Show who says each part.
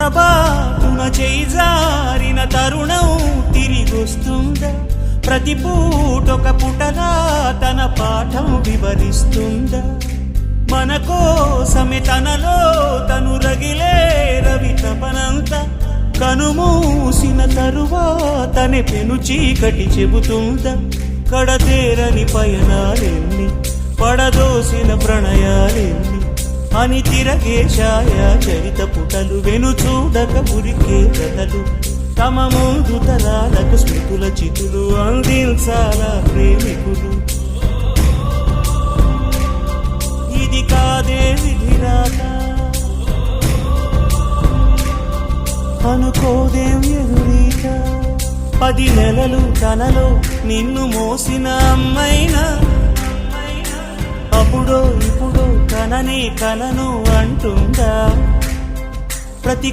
Speaker 1: పొరపాటున చేజారిన తరుణం తిరిగొస్తుందా? ప్రతి పూటొక పుటలా తన పాఠం వివరిస్తుందా? మన కోసమే తనలో తను రగిలే రవి తపనంత కనుమూసిన తరువాతనే పెను చీకటి చెబుతుందా? కడతేరని పయనాలెన్ని, పడదోసిన ప్రణయాలెన్ని అని తిరగే ఛాయా చరిత పుటలు, వెను చూడక ఉరికే కథలు, తమ ముందు తరాలకు స్మృతుల చితులు అందించాలా ప్రేమికులు. ఇది కాదే విధిరాత, అనుకోదేం ఎదురీత. 10 నెలలు తనలో నిన్ను మోసిన అమ్మైనా, అప్పుడో ఇప్పుడో కననే కనను అంటుందా? ప్రతి